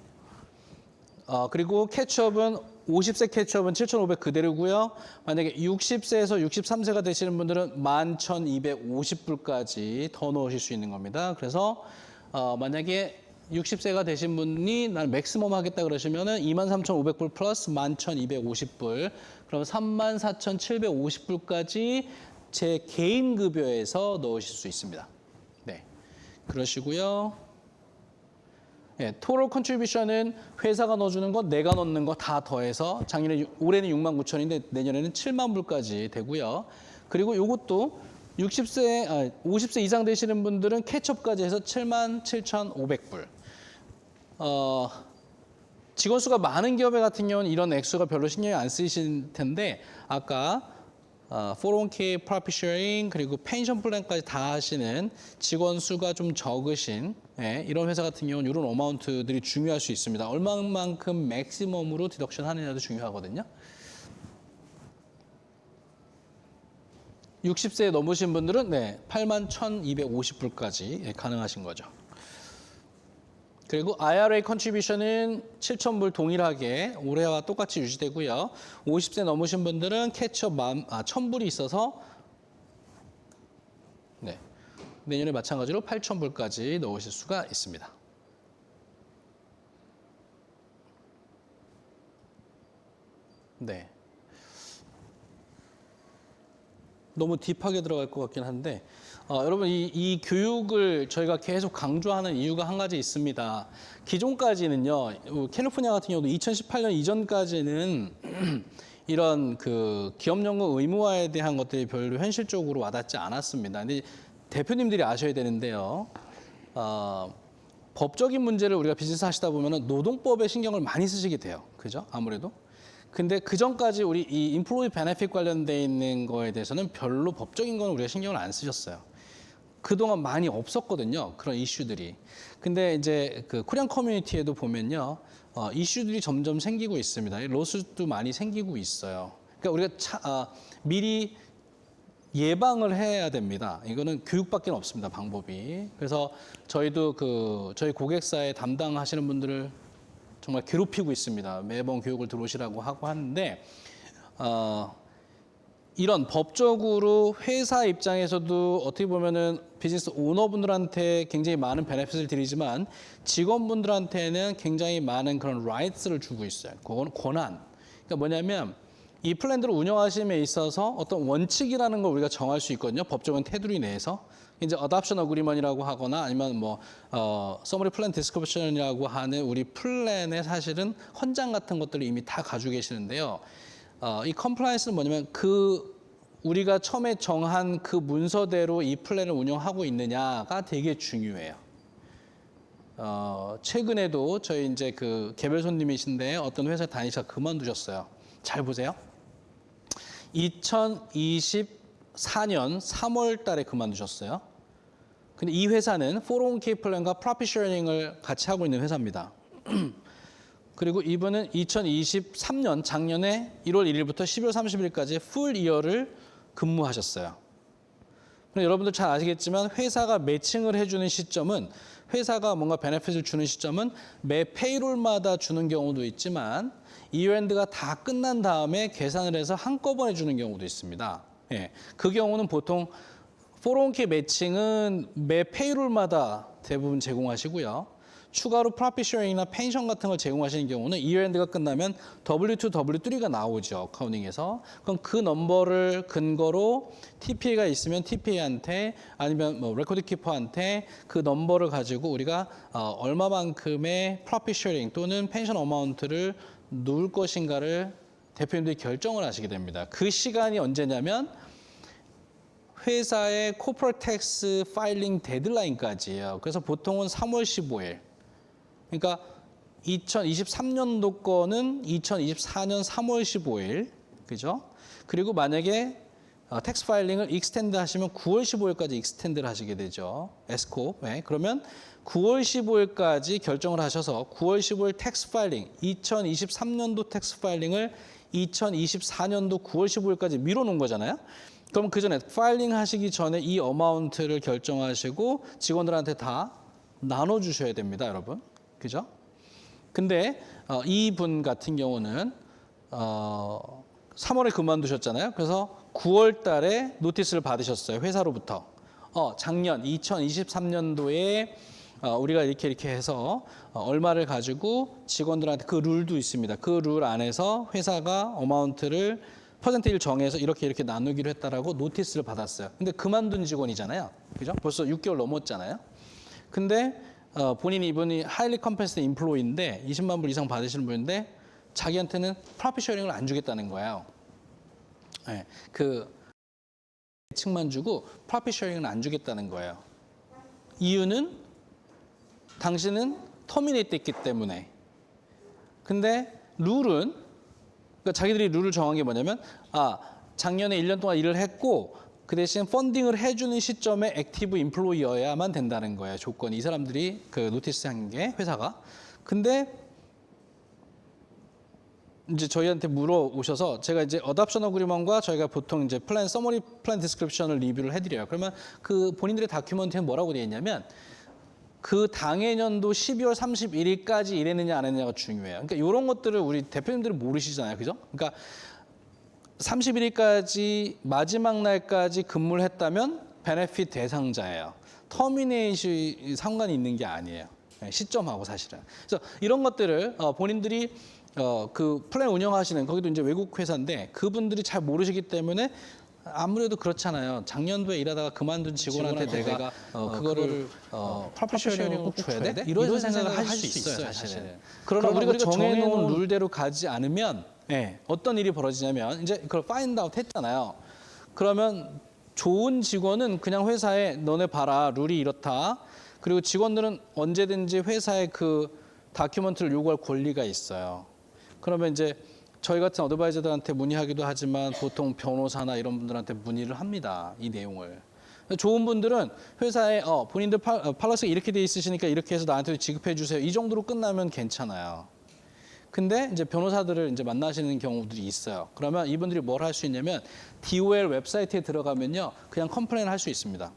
그리고 캐치업은 50세 캐치업은 7,500 그대로고요. 만약에 60세에서 63세가 되시는 분들은 11,250불까지 더 넣으실 수 있는 겁니다. 그래서 만약에 60세가 되신 분이 난 맥시멈 하겠다 그러시면은 23,500불 플러스 11,250불, 그럼 34,750불까지 제 개인 급여에서 넣으실 수 있습니다. 네, 그러시고요. 토럴 컨트리뷰션은 회사가 넣어주는 거, 내가 넣는 거 다 더해서 올해는 69,000인데 내년에는 7만 불까지 되고요. 그리고 이것도 50세 이상 되시는 분들은 캐치업까지 해서 77,500불. 직원 수가 많은 기업에 같은 경우는 이런 액수가 별로 신경이 안 쓰이실 텐데 아까 401k, 프로핏 쉐어링 그리고 펜션 플랜까지 다 하시는 직원 수가 좀 적으신 이런 회사 같은 경우는 이런 어마운트들이 중요할 수 있습니다. 얼마만큼 맥시멈으로 디덕션 하느냐도 중요하거든요. 60세 넘으신 분들은 81,250불까지 가능하신 거죠. 그리고 IRA 컨트리뷰션은 7,000불 동일하게 올해와 똑같이 유지되고요. 50세 넘으신 분들은 캐치업 1,000불이 있어서 내년에 마찬가지로 8,000불까지 넣으실 수가 있습니다. 너무 딥하게 들어갈 것 같긴 한데 여러분 이 교육을 저희가 계속 강조하는 이유가 한 가지 있습니다. 기존까지는요, 캘리포니아 같은 경우도 2018년 이전까지는 이런 그 기업연금 의무화에 대한 것들이 별로 현실적으로 와닿지 않았습니다. 근데 대표님들이 아셔야 되는데요. 법적인 문제를 우리가 비즈니스 하시다 보면 노동법에 신경을 많이 쓰시게 돼요. 그죠? 아무래도. 근데 그 전까지 우리 이 인플로이 베네핏 관련돼 있는 거에 대해서는 별로 법적인 건 우리가 신경을 안 쓰셨어요. 그동안 많이 없었거든요. 그런 이슈들이. 근데 이제 그 코리안 커뮤니티에도 보면요. 이슈들이 점점 생기고 있습니다. 로스도 많이 생기고 있어요. 그러니까 우리가 미리 예방을 해야 됩니다. 이거는 교육밖에 없습니다. 방법이. 그래서 저희도 저희 고객사에 담당하시는 분들을 정말 괴롭히고 있습니다. 매번 교육을 들어오시라고 하고 하는데 이런 법적으로 회사 입장에서도 어떻게 보면은 비즈니스 오너분들한테 굉장히 많은 베네핏을 드리지만 직원분들한테는 굉장히 많은 그런 라이트를 주고 있어요. 그건 권한. 그러니까 뭐냐면 이 플랜들을 운영하심에 있어서 어떤 원칙이라는 걸 우리가 정할 수 있거든요. 법적인 테두리 내에서. 이제 어답션 어그리먼이라고 하거나 아니면 서머리 플랜 디스크립션이라고 하는 우리 플랜의 사실은 헌장 같은 것들을 이미 다 가지고 계시는데요. 이 컴플라이언스는 뭐냐면 우리가 처음에 정한 그 문서대로 이 플랜을 운영하고 있느냐가 되게 중요해요. 최근에도 저희 이제 그 개별 손님이신데 어떤 회사 다니셔서 그만두셨어요. 잘 보세요. 2024년 3월 달에 그만두셨어요. 근데 이 회사는 401k 플랜과 프로핏 쉐어링을 같이 하고 있는 회사입니다. 그리고 이분은 2023년 작년에 1월 1일부터 12월 30일까지 풀 이어를 근무하셨어요. 여러분들 잘 아시겠지만 회사가 매칭을 해주는 시점은 회사가 뭔가 베네핏을 주는 시점은 매 페이롤마다 주는 경우도 있지만 이어엔드가 다 끝난 다음에 계산을 해서 한꺼번에 주는 경우도 있습니다. 그 경우는 보통 401k 매칭은 매 페이롤마다 대부분 제공하시고요. 추가로 프로핏 쉐어링이나 펜션 같은 걸 제공하시는 경우는 이어엔드가 끝나면 W2, W3가 나오죠. 어카운팅에서. 그럼 그 넘버를 근거로 TPA가 있으면 TPA한테 아니면 레코드 키퍼한테 그 넘버를 가지고 우리가 얼마만큼의 프로핏 쉐어링 또는 펜션 어마운트를 놓을 것인가를 대표님들이 결정을 하시게 됩니다. 그 시간이 언제냐면 회사의 코퍼레이트 텍스 파일링 데드라인까지예요. 그래서 보통은 3월 15일. 그러니까 2023년도 거는 2024년 3월 15일. 그죠? 그리고 만약에 텍스 파일링을 익스텐드 하시면 9월 15일까지 익스텐드를 하시게 되죠. 에스코. 그러면 9월 15일까지 결정을 하셔서 9월 15일 텍스 파일링, 2023년도 텍스 파일링을 2024년도 9월 15일까지 미뤄놓은 거잖아요. 그럼 그 전에 파일링 하시기 전에 이 어마운트를 결정하시고 직원들한테 다 나눠주셔야 됩니다, 여러분. 그죠? 근데 이분 같은 경우는 3월에 그만두셨잖아요. 그래서 9월 달에 노티스를 받으셨어요, 회사로부터. 작년 2023년도에 우리가 이렇게 해서 얼마를 가지고 직원들한테 그 룰도 있습니다. 그 룰 안에서 회사가 어마운트를 퍼센테이지를 정해서 이렇게 나누기로 했다라고 노티스를 받았어요. 근데 그만둔 직원이잖아요. 그죠? 벌써 6개월 넘었잖아요. 근데 이분이 하일리 컴펜스드 인플로이인데 20만 불 이상 받으시는 분인데 자기한테는 프로핏 쉐어링을 안 주겠다는 거예요. 그 측만 주고 프로핏 쉐어링은 안 주겠다는 거예요. 이유는 당신은 터미네이트 했기 때문에. 근데 룰은 그러니까 자기들이 룰을 정한 게 뭐냐면 작년에 1년 동안 일을 했고 그 대신 펀딩을 해주는 시점에 액티브 인플로이어야만 된다는 거예요. 조건이. 이 사람들이 그 노티스한 게 회사가. 근데 이제 저희한테 물어오셔서 제가 이제 어답션 어그리먼트과 저희가 보통 이제 플랜 서머리 플랜 디스크립션을 리뷰를 해드려요. 그러면 그 본인들의 다큐멘트에 뭐라고 되어 있냐면 그 당해 년도 12월 31일까지 일했느냐 안 했느냐가 중요해요. 그러니까 이런 것들을 우리 대표님들은 모르시잖아요, 그죠? 그러니까 31일까지 마지막 날까지 근무를 했다면 베네핏 대상자예요. 터미네이션이 상관이 있는 게 아니에요. 시점하고 사실은. 그래서 이런 것들을 본인들이 그 플랜 운영하시는 거기도 이제 외국 회사인데 그분들이 잘 모르시기 때문에 아무래도 그렇잖아요. 작년도에 일하다가 그만둔 직원한테 내가 그거를 프로페셔널을 꼭 줘야 돼? 이런 생각을 할 수 있어요, 사실은. 그러나 우리가 정해놓은 룰대로 가지 않으면 어떤 일이 벌어지냐면 이제 그걸 파인드 아웃 했잖아요. 그러면 좋은 직원은 그냥 회사에 너네 봐라, 룰이 이렇다. 그리고 직원들은 언제든지 회사에 그 다큐멘트를 요구할 권리가 있어요. 그러면 이제 저희 같은 어드바이저들한테 문의하기도 하지만 보통 변호사나 이런 분들한테 문의를 합니다. 이 내용을. 좋은 분들은 회사에 본인들 팔러스가 이렇게 돼 있으시니까 이렇게 해서 나한테 지급해 주세요. 이 정도로 끝나면 괜찮아요. 근데 이제 변호사들을 이제 만나시는 경우들이 있어요. 그러면 이분들이 뭘 할 수 있냐면 DOL 웹사이트에 들어가면요. 그냥 컴플레인 할 수 있습니다.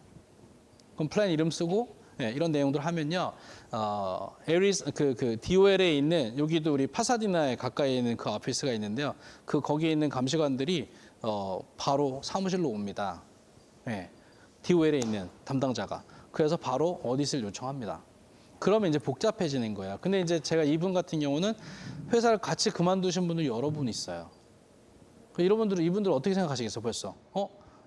컴플레인 이름 쓰고 이런 내용들 하면요. 에리스 그 DOL에 있는 여기도 우리 파사디나에 가까이 있는 그 오피스가 있는데요. 그 거기에 있는 감시관들이 바로 사무실로 옵니다. DOL에 있는 담당자가. 그래서 바로 어디를 요청합니다. 그러면 이제 복잡해지는 거예요. 근데 이제 제가 이분 같은 경우는 회사를 같이 그만두신 분들 여러 분 있어요. 이분들 어떻게 생각하시겠어요, 벌써?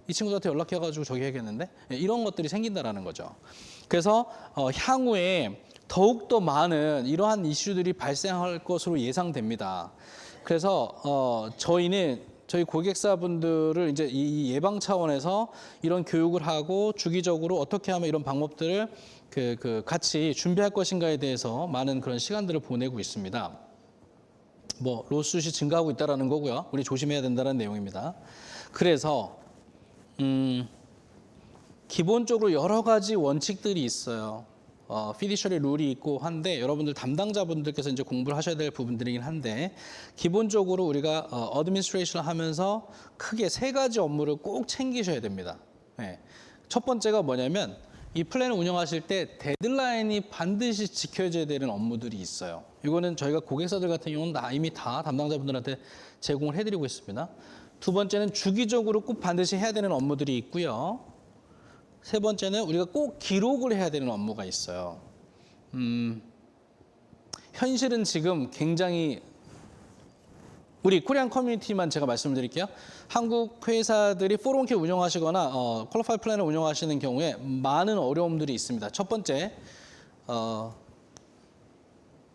이 친구들한테 연락해가지고 저기 해야겠는데? 이런 것들이 생긴다라는 거죠. 그래서 향후에 더욱더 많은 이러한 이슈들이 발생할 것으로 예상됩니다. 그래서 저희 고객사분들을 이제 이 예방 차원에서 이런 교육을 하고 주기적으로 어떻게 하면 이런 방법들을 같이 준비할 것인가에 대해서 많은 그런 시간들을 보내고 있습니다. 뭐 로스슛이 증가하고 있다라는 거고요. 우리 조심해야 된다는 내용입니다. 그래서 기본적으로 여러 가지 원칙들이 있어요. 피디셔리 룰이 있고 한데 여러분들 담당자분들께서 이제 공부를 하셔야 될 부분들이긴 한데 기본적으로 우리가 어드미니스트레이션을 하면서 크게 세 가지 업무를 꼭 챙기셔야 됩니다. 첫 번째가 뭐냐면 이 플랜을 운영하실 때 데드라인이 반드시 지켜져야 되는 업무들이 있어요. 이거는 저희가 고객사들 같은 경우는 이미 다 담당자분들한테 제공을 해드리고 있습니다. 두 번째는 주기적으로 꼭 반드시 해야 되는 업무들이 있고요. 세 번째는 우리가 꼭 기록을 해야 되는 업무가 있어요. 현실은 지금 굉장히 우리 코리안 커뮤니티만 제가 말씀드릴게요. 한국 회사들이 401k 운영하시거나 퀄리파이 플랜을 운영하시는 경우에 많은 어려움들이 있습니다. 첫 번째,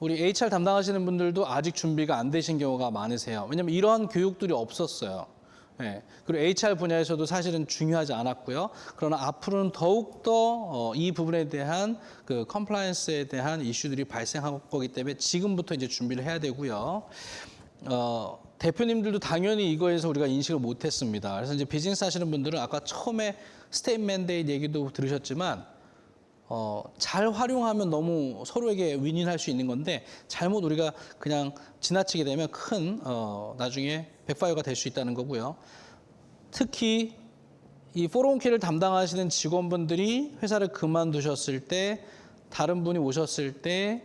우리 HR 담당하시는 분들도 아직 준비가 안 되신 경우가 많으세요. 왜냐하면 이러한 교육들이 없었어요. 그리고 HR 분야에서도 사실은 중요하지 않았고요. 그러나 앞으로는 더욱더 이 부분에 대한 그 컴플라이언스에 대한 이슈들이 발생할 거기 때문에 지금부터 이제 준비를 해야 되고요. 대표님들도 당연히 이거에서 우리가 인식을 못했습니다. 그래서 이제 비즈니스 하시는 분들은 아까 처음에 스테이트 맨데이트 얘기도 들으셨지만 잘 활용하면 너무 서로에게 윈윈할 수 있는 건데 잘못 우리가 그냥 지나치게 되면 큰 나중에 백파이어가 될 수 있다는 거고요. 특히 이 401k를 담당하시는 직원분들이 회사를 그만두셨을 때 다른 분이 오셨을 때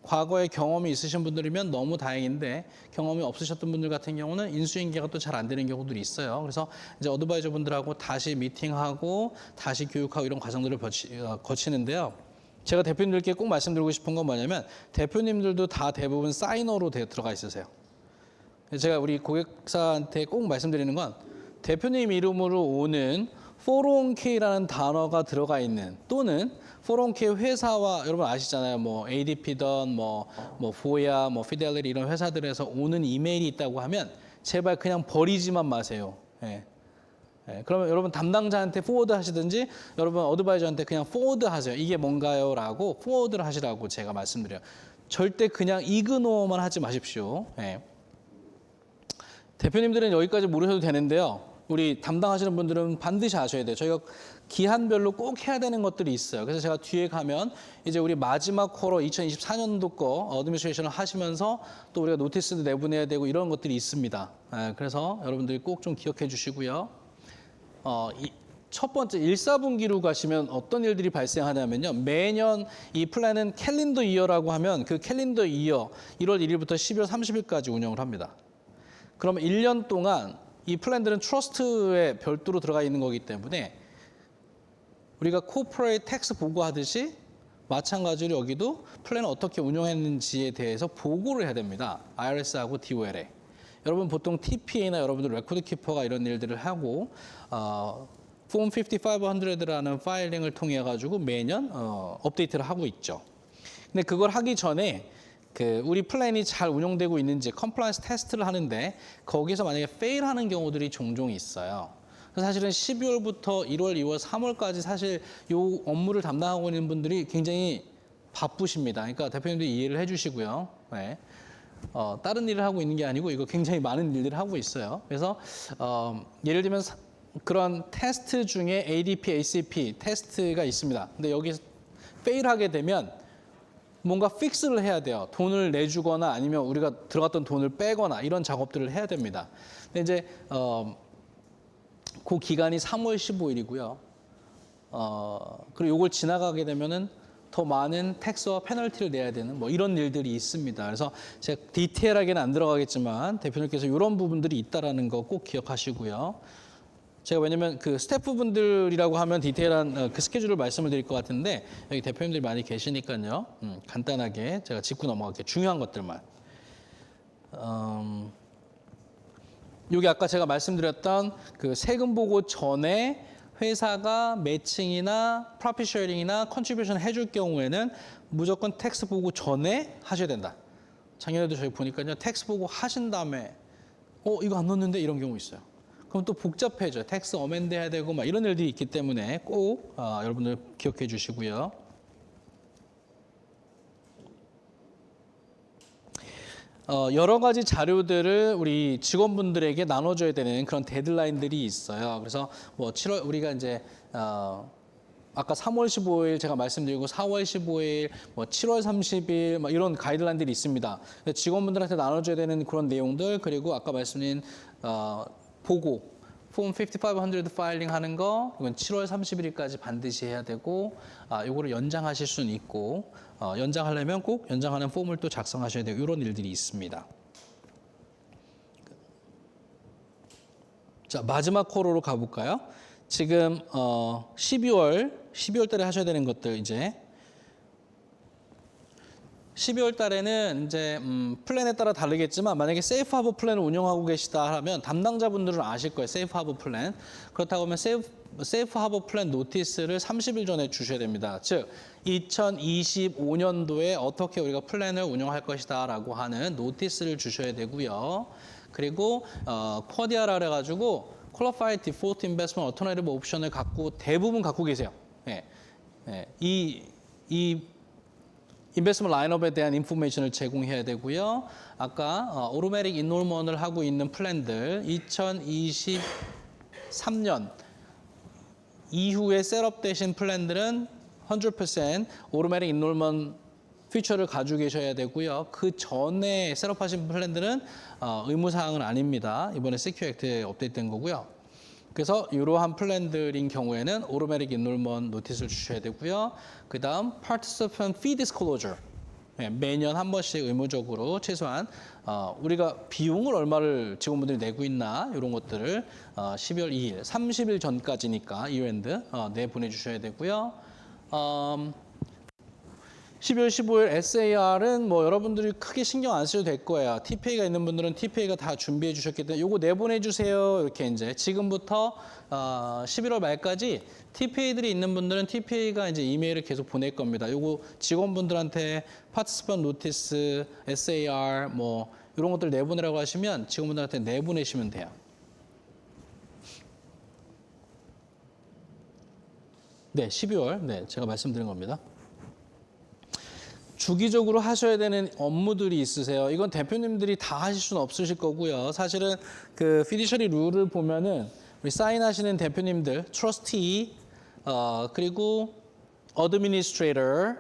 과거에 경험이 있으신 분들이면 너무 다행인데 경험이 없으셨던 분들 같은 경우는 인수인계가 또 잘 안 되는 경우들이 있어요. 그래서 이제 어드바이저 분들하고 다시 미팅하고 다시 교육하고 이런 과정들을 거치는데요. 제가 대표님들께 꼭 말씀드리고 싶은 건 뭐냐면 대표님들도 다 대부분 사이너로 들어가 있으세요. 제가 우리 고객사한테 꼭 말씀드리는 건 대표님 이름으로 오는 401k라는 단어가 들어가 있는 또는 401k 회사와 여러분 아시잖아요. 뭐 ADP든 뭐 보야, 뭐 피델리티 이런 회사들에서 오는 이메일이 있다고 하면 제발 그냥 버리지만 마세요. 그러면 여러분 담당자한테 포워드 하시든지 여러분 어드바이저한테 그냥 포워드 하세요. 이게 뭔가요? 라고 포워드를 하시라고 제가 말씀드려요. 절대 그냥 이그노어만 하지 마십시오. 대표님들은 여기까지 모르셔도 되는데요. 우리 담당하시는 분들은 반드시 아셔야 돼요. 저희가 기한별로 꼭 해야 되는 것들이 있어요. 그래서 제가 뒤에 가면 이제 우리 마지막 쿼터 2024년도 거 어드미니스트레이션을 하시면서 또 우리가 노티스도 내보내야 되고 이런 것들이 있습니다. 그래서 여러분들이 꼭 좀 기억해 주시고요. 첫 번째 1사분기로 가시면 어떤 일들이 발생하냐면요. 매년 이 플랜은 캘린더 이어라고 하면 그 캘린더 이어 1월 1일부터 12월 30일까지 운영을 합니다. 그러면 1년 동안 이 플랜들은 트러스트에 별도로 들어가 있는 거기 때문에 우리가 코퍼레이트 텍스 보고하듯이 마찬가지로 여기도 플랜을 어떻게 운영했는지에 대해서 보고를 해야 됩니다. IRS하고 DOL에. 여러분 보통 TPA나 여러분들 레코드 키퍼가 이런 일들을 하고 Form 5500라는 파일링을 통해 가지고 매년 업데이트를 하고 있죠. 근데 그걸 하기 전에 우리 플랜이 잘 운영되고 있는지 컴플라이언스 테스트를 하는데 거기서 만약에 페일하는 경우들이 종종 있어요. 사실은 12월부터 1월, 2월, 3월까지 사실 이 업무를 담당하고 있는 분들이 굉장히 바쁘십니다. 그러니까 대표님들이 이해를 해주시고요. 네. 다른 일을 하고 있는 게 아니고 이거 굉장히 많은 일들을 하고 있어요. 그래서 예를 들면 그런 테스트 중에 ADP, ACP 테스트가 있습니다. 근데 여기서 페일하게 되면 뭔가 픽스를 해야 돼요. 돈을 내주거나 아니면 우리가 들어갔던 돈을 빼거나 이런 작업들을 해야 됩니다. 근데 이제 그 기간이 3월 15일이고요. 그리고 이걸 지나가게 되면은 더 많은 텍스와 페널티를 내야 되는 뭐 이런 일들이 있습니다. 그래서 제가 디테일하게는 안 들어가겠지만 대표님께서 이런 부분들이 있다라는 거 꼭 기억하시고요. 제가 왜냐면 그 스태프분들이라고 하면 디테일한 그 스케줄을 말씀을 드릴 것 같은데 여기 대표님들이 많이 계시니까요. 간단하게 제가 짚고 넘어갈게요. 중요한 것들만. 여기 아까 제가 말씀드렸던 그 세금 보고 전에 회사가 매칭이나 프로핏 쉐어링이나 컨트리뷰션 해줄 경우에는 무조건 텍스 보고 전에 하셔야 된다. 작년에도 저희 보니까요. 텍스 보고 하신 다음에 이거 안 넣었는데 이런 경우 있어요. 그럼 또 복잡해져요. 텍스 어멘드 해야 되고 막 이런 일들이 있기 때문에 꼭 여러분들 기억해 주시고요. 여러 가지 자료들을 우리 직원분들에게 나눠줘야 되는 그런 데드라인들이 있어요. 그래서 뭐 7월 우리가 이제 아까 3월 15일 제가 말씀드리고 4월 15일, 뭐 7월 30일 뭐 이런 가이드라인들이 있습니다. 직원분들한테 나눠줘야 되는 그런 내용들 그리고 아까 말씀드린 보고 Form 5500 파일링 하는 거 이건 7월 30일까지 반드시 해야 되고 요거를 연장하실 수는 있고 연장하려면 꼭 연장하는 폼을 또 작성하셔야 되고 이런 일들이 있습니다. 자, 마지막 코너로 가볼까요? 지금 12월 달에 하셔야 되는 것들 이제 12월 달에는 이제 플랜에 따라 다르겠지만 만약에 세이프 하버 플랜을 운영하고 계시다 하면 담당자분들은 아실 거예요. 세이프 하버 플랜. 그렇다고 하면 세이프 하버 플랜 노티스를 30일 전에 주셔야 됩니다. 즉 2025년도에 어떻게 우리가 플랜을 운영할 것이다라고 하는 노티스를 주셔야 되고요. 그리고 쿼디아라 그래가지고 Qualified Default Investment Alternative 옵션을 대부분 갖고 계세요. 이 인베스트먼트 라인업에 대한 인포메이션을 제공해야 되고요. 아까 오토매틱 인롤먼을 하고 있는 플랜들 2023년 이후에 셋업되신 플랜들은 100% 오토매틱 인롤먼 피처를 가지고 계셔야 되고요. 그 전에 셋업하신 플랜들은 의무사항은 아닙니다. 이번에 세큐 액트에 업데이트된 거고요. 그래서 이러한 플랜들인 경우에는 오토매틱 인롤먼 노티스를 주셔야 되고요. 그 다음 Participant Fee Disclosure 매년 한 번씩 의무적으로 최소한 우리가 비용을 얼마를 직원분들이 내고 있나 이런 것들을 12월 2일, 30일 전까지니까 이어엔드 내보내주셔야 되고요. 12월 15일 SAR은 뭐 여러분들이 크게 신경 안 쓰셔도 될 거예요. TPA가 있는 분들은 TPA가 다 준비해 주셨기 때문에 요거 내보내주세요. 이렇게 이제 지금부터 11월 말까지 TPA들이 있는 분들은 TPA가 이제 이메일을 계속 보낼 겁니다. 요거 직원분들한테 파티스펀트 노티스, SAR 뭐 이런 것들 내보내라고 하시면 직원분들한테 내보내시면 돼요. 네, 12월. 네, 제가 말씀드린 겁니다. 주기적으로 하셔야 되는 업무들이 있으세요. 이건 대표님들이 다 하실 수는 없으실 거고요. 사실은 그 피디셔리 룰을 보면은 우리 사인하시는 대표님들, 트러스티, 그리고 어드미니스트레이터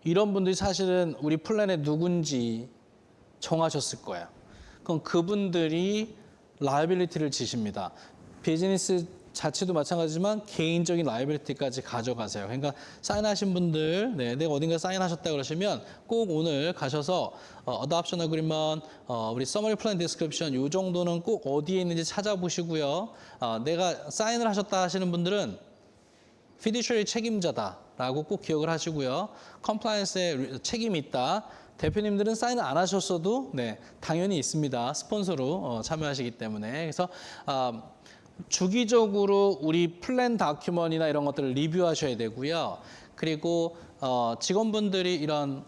이런 분들이 사실은 우리 플랜에 누군지 정하셨을 거예요. 그럼 그분들이 라이빌리티를 지십니다. 비즈니스 자체도 마찬가지지만 개인적인 라이빌리티까지 가져가세요. 그러니까 사인하신 분들, 네, 내가 어딘가 사인하셨다 그러시면 꼭 오늘 가셔서 Adoption Agreement, 우리 Summary Plan Description 이 정도는 꼭 어디에 있는지 찾아보시고요. 내가 사인을 하셨다 하시는 분들은 fiduciary 책임자다라고 꼭 기억을 하시고요. 컴플라이언스에 책임이 있다. 대표님들은 사인을 안 하셨어도 네, 당연히 있습니다. 스폰서로 참여하시기 때문에. 그래서 주기적으로 우리 플랜 다큐먼이나 이런 것들을 리뷰하셔야 되고요. 그리고 직원분들이 이런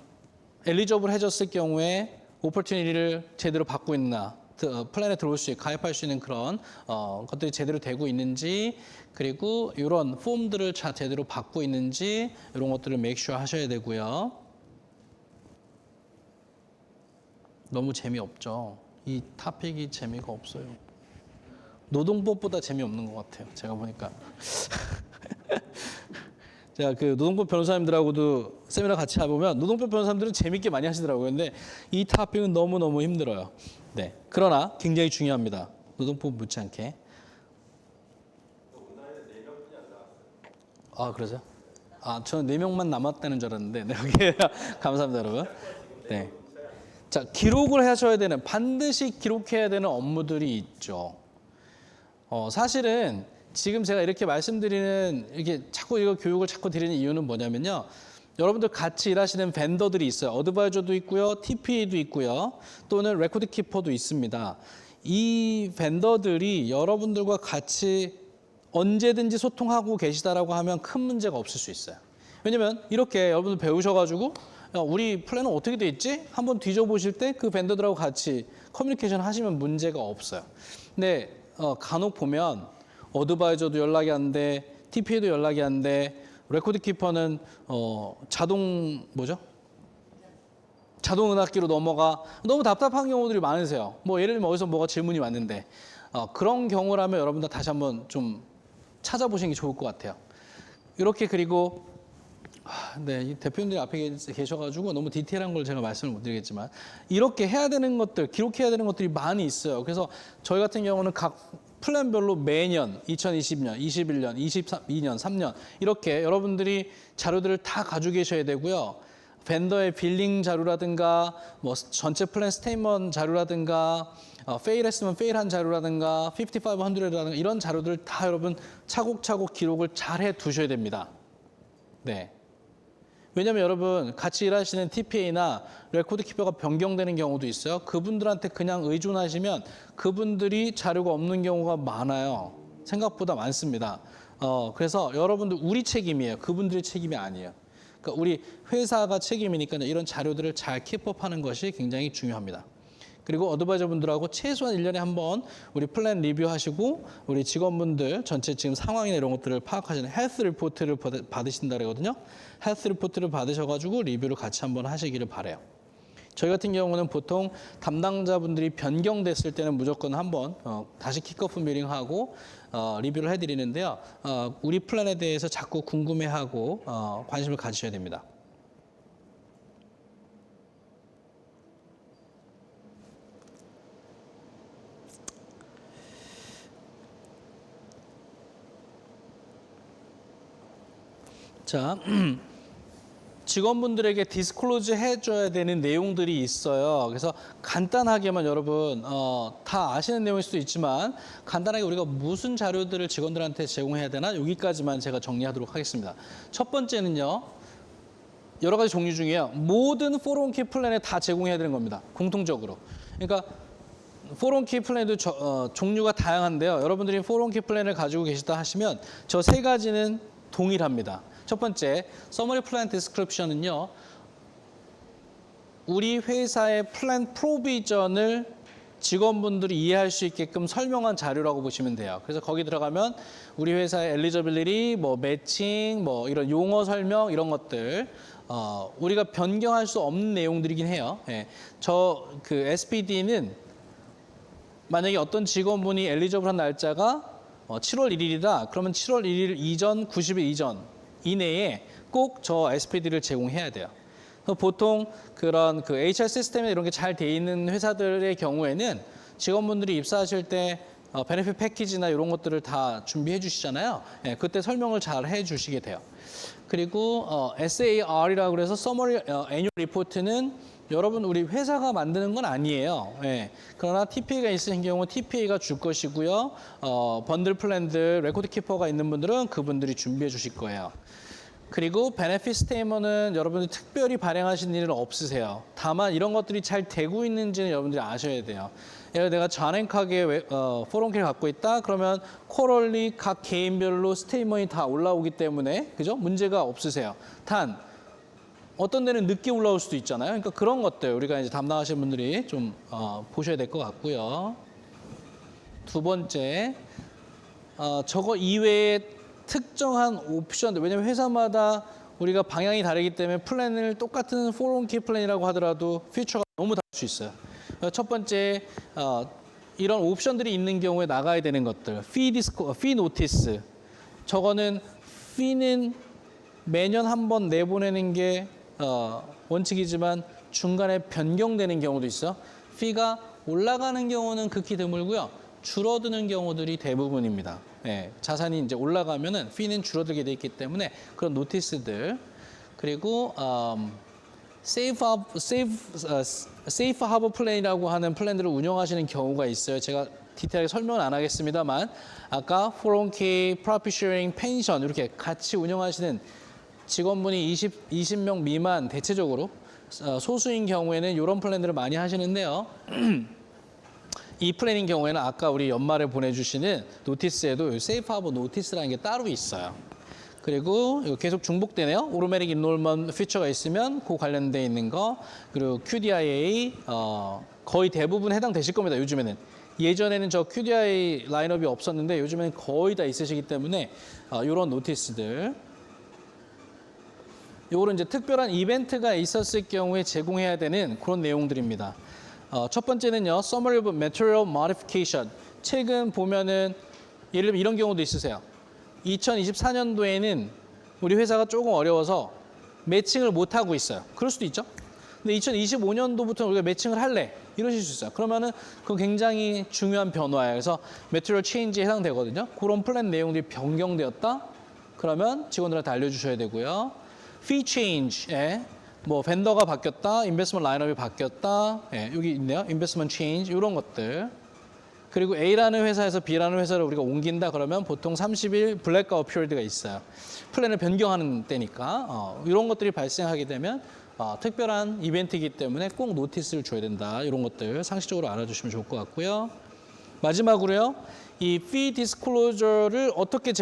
엘리저블 해줬을 경우에 오퍼튜니티를 제대로 받고 있나, 플랜에 들어올 수 있고 가입할 수 있는 그런 것들이 제대로 되고 있는지, 그리고 이런 폼들을 제대로 받고 있는지 이런 것들을 make sure 하셔야 되고요. 너무 재미없죠. 이 토픽이 재미가 없어요. 노동법보다 재미없는 것 같아요. 제가 보니까. 제가 그 노동법 변호사님들하고도 세미나 같이 해보면 노동법 변호사님들은 재밌게 많이 하시더라고요. 근데 이 토픽은 너무너무 힘들어요. 네. 그러나 굉장히 중요합니다. 노동법 못지않게. 아, 그러세요? 저는 4명만 남았다는 줄 알았는데. 네, 감사합니다, 여러분. 네. 자, 기록을 하셔야 되는, 반드시 기록해야 되는 업무들이 있죠. 사실은 지금 제가 이렇게 말씀드리는, 이렇게 자꾸 이거 교육을 자꾸 드리는 이유는 뭐냐면요. 여러분들 같이 일하시는 벤더들이 있어요. 어드바이저도 있고요. TPA도 있고요. 또는 레코드 키퍼도 있습니다. 이 벤더들이 여러분들과 같이 언제든지 소통하고 계시다라고 하면 큰 문제가 없을 수 있어요. 왜냐면 이렇게 여러분들 배우셔가지고 우리 플랜은 어떻게 돼 있지? 한번 뒤져보실 때 그 벤더들하고 같이 커뮤니케이션 하시면 문제가 없어요. 근데 간혹 보면 어드바이저도 연락이 안 돼, TPA도 연락이 안 돼, 레코드 키퍼는 자동 음악기로 넘어가. 너무 답답한 경우들이 많으세요. 뭐 예를 들면 어디서 뭐가 질문이 왔는데 그런 경우라면 여러분들 다시 한번 좀 찾아보시는 게 좋을 것 같아요. 이렇게 그리고 네, 이 대표님들이 앞에 계셔가지고 너무 디테일한 걸 제가 말씀을 못 드리겠지만 이렇게 해야 되는 것들, 기록해야 되는 것들이 많이 있어요. 그래서 저희 같은 경우는 각 플랜별로 매년 2020년, 21년, 22년, 3년 이렇게 여러분들이 자료들을 다 가지고 계셔야 되고요. 벤더의 빌링 자료라든가 뭐 전체 플랜 스테이먼트 자료라든가 페일했으면 페일한 자료라든가 5500라든가 이런 자료들을 다 여러분 차곡차곡 기록을 잘 해 두셔야 됩니다. 네. 왜냐하면 여러분 같이 일하시는 TPA나 레코드 키퍼가 변경되는 경우도 있어요. 그분들한테 그냥 의존하시면 그분들이 자료가 없는 경우가 많아요. 생각보다 많습니다. 그래서 여러분들 우리 책임이에요. 그분들의 책임이 아니에요. 그러니까 우리 회사가 책임이니까 이런 자료들을 잘 킵업하는 것이 굉장히 중요합니다. 그리고 어드바이저분들하고 최소한 1년에 한 번 우리 플랜 리뷰하시고 우리 직원분들 전체 지금 상황이나 이런 것들을 파악하시는 헬스 리포트를 받으신다 그러거든요. 헬스 리포트를 받으셔가지고 리뷰를 같이 한번 하시기를 바라요. 저희 같은 경우는 보통 담당자분들이 변경됐을 때는 무조건 한번 다시 킥오프 미팅하고 리뷰를 해드리는데요. 우리 플랜에 대해서 자꾸 궁금해하고 관심을 가지셔야 됩니다. 자, 직원분들에게 디스클로즈 해줘야 되는 내용들이 있어요. 그래서 간단하게만 여러분 다 아시는 내용일 수도 있지만 간단하게 우리가 무슨 자료들을 직원들한테 제공해야 되나 여기까지만 제가 정리하도록 하겠습니다. 첫 번째는요. 여러 가지 종류 중에요. 모든 401k 플랜에 다 제공해야 되는 겁니다. 공통적으로. 그러니까 401k 플랜도 종류가 다양한데요. 여러분들이 401k 플랜을 가지고 계시다 하시면 저 세 가지는 동일합니다. 첫 번째, Summary Plan Description은요. 우리 회사의 플랜 프로비전을 직원분들이 이해할 수 있게끔 설명한 자료라고 보시면 돼요. 그래서 거기 들어가면 우리 회사의 엘리저빌리티, 뭐 매칭, 뭐 이런 용어 설명 이런 것들 우리가 변경할 수 없는 내용들이긴 해요. 예. 그 SPD는 만약에 어떤 직원분이 엘리저블한 날짜가 7월 1일이다. 그러면 7월 1일 이전, 90일 이전 이내에 꼭 저 SPD를 제공해야 돼요. 보통 그런 그 HR 시스템에 이런 게 잘 돼 있는 회사들의 경우에는 직원분들이 입사하실 때 베네핏 패키지나 이런 것들을 다 준비해 주시잖아요. 예, 그때 설명을 잘 해 주시게 돼요. 그리고 SAR이라고 그래서 Summary Annual Report는 여러분 우리 회사가 만드는 건 아니에요. 예. 그러나 TPA가 있으신 경우 TPA가 줄 것이고요. 번들 플랜들, 레코드 키퍼가 있는 분들은 그분들이 준비해 주실 거예요. 그리고 베네핏 스테이먼은 여러분들이 특별히 발행하신 일은 없으세요. 다만 이런 것들이 잘 되고 있는지는 여러분들이 아셔야 돼요. 예를 들어 내가 잔행하게 포럼키를 갖고 있다. 그러면 쿼럴리 각 개인별로 스테이먼이 다 올라오기 때문에 그죠? 문제가 없으세요. 단 어떤 데는 늦게 올라올 수도 있잖아요. 그러니까 그런 것들 우리가 이제 담당하시는 분들이 좀 보셔야 될 것 같고요. 두 번째, 저거 이외에 특정한 옵션들, 왜냐면 회사마다 우리가 방향이 다르기 때문에 플랜을 똑같은 401k 플랜이라고 하더라도 퓨처가 너무 다를 수 있어요. 첫 번째, 이런 옵션들이 있는 경우에 나가야 되는 것들, fee notice. 저거는 fee는 매년 한 번 내보내는 게 원칙이지만 중간에 변경되는 경우도 있어. fee가 올라가는 경우는 극히 드물고요. 줄어드는 경우들이 대부분입니다. 예, 자산이 이제 올라가면은 fee는 줄어들게 돼 있기 때문에 그런 노티스들. 그리고 세이프 하버 플랜이라고 하는 플랜들을 운영하시는 경우가 있어요. 제가 디테일하게 설명은 안 하겠습니다만 아까 401k, profit sharing, 펜션 이렇게 같이 운영하시는 직원분이 20명 미만 대체적으로 소수인 경우에는 이런 플랜들을 많이 하시는데요. 이 플랜인 경우에는 아까 우리 연말에 보내주시는 노티스에도 세이프 하버 노티스라는 게 따로 있어요. 그리고 이거 계속 중복되네요. 오토매틱 인롤먼트 피처가 있으면 그 관련돼 있는 거. 그리고 QDIA 거의 대부분 해당되실 겁니다. 요즘에는. 예전에는 저 QDIA 라인업이 없었는데 요즘에는 거의 다 있으시기 때문에 이런 노티스들. 요거는 이제 특별한 이벤트가 있었을 경우에 제공해야 되는 그런 내용들입니다. 첫 번째는요, Summary of Material Modification. 최근 보면은 예를 들면 이런 경우도 있으세요. 2024년도에는 우리 회사가 조금 어려워서 매칭을 못 하고 있어요. 그럴 수도 있죠. 근데 2025년도부터 우리가 매칭을 할래 이러실 수 있어요. 그러면은 그건 굉장히 중요한 변화예요. 그래서 Material Change에 해당되거든요. 그런 플랜 내용들이 변경되었다. 그러면 직원들한테 알려주셔야 되고요. Fee Change. 뭐 벤더가 바뀌었다, 인베스트먼트 라인업이 바뀌었다, 여기 있네요. 인베스트먼트 체인지 이런 것들. 그리고 A라는 회사에서 B라는 회사를 우리가 옮긴다 그러면 보통 30일 블랙아웃 피리어드가 있어요. 플랜을 변경하는 때니까 이런 것들이 발생하게 되면 특별한 이벤트이기 때문에 꼭 노티스를 줘야 된다. 이런 것들 상식적으로 알아주시면 좋을 것 같고요. 마지막으로요. 이 fee disclosure를 어떻게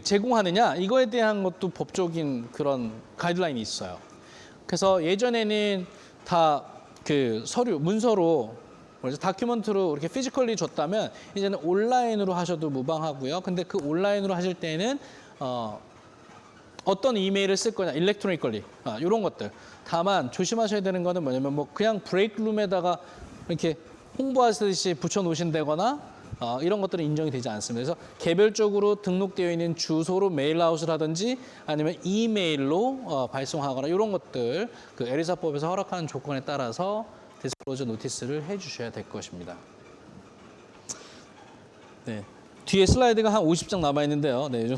제공하느냐 이거에 대한 것도 법적인 그런 가이드라인이 있어요. 그래서 예전에는 다 그 서류, 문서로, 그래서 다큐멘트로 이렇게 피지컬리 줬다면 이제는 온라인으로 하셔도 무방하고요. 근데 그 온라인으로 하실 때는 어떤 이메일을 쓸 거냐, 일렉트로니컬리 이런 것들. 다만 조심하셔야 되는 거는 뭐냐면 뭐 그냥 브레이크룸에다가 이렇게 홍보하듯이 붙여놓으신다거나 이런 것들은 인정이 되지 않습니다. 그래서 개별적으로 등록되어 있는 주소로 메일아웃을 하든지 아니면 이메일로 발송하거나 이런 것들 그 에리사법에서 허락하는 조건에 따라서 디스클로저 노티스를 해주셔야 될 것입니다. 네. 뒤에 슬라이드가 한 50장 남아 있는데요. 네,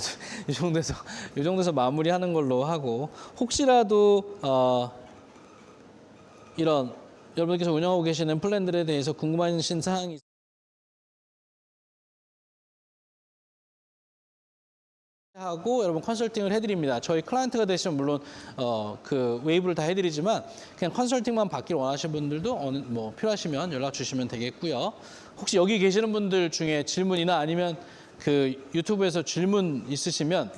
이 정도에서 마무리하는 걸로 하고 혹시라도 이런 여러분께서 운영하고 계시는 플랜들에 대해서 궁금하신 사항이 하고 여러분 컨설팅을 해드립니다. 저희 클라이언트가 되시면 물론 그 웨이브를 다 해드리지만 그냥 컨설팅만 받기를 원하시는 분들도 뭐 필요하시면 연락 주시면 되겠고요. 혹시 여기 계시는 분들 중에 질문이나 아니면 그 유튜브에서 질문 있으시면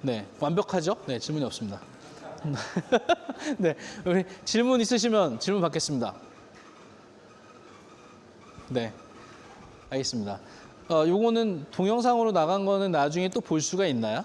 네 완벽하죠? 네 질문이 없습니다. 네 우리 질문 있으시면 질문 받겠습니다. 네 알겠습니다. 요거는 동영상으로 나간 거는 나중에 또 볼 수가 있나요?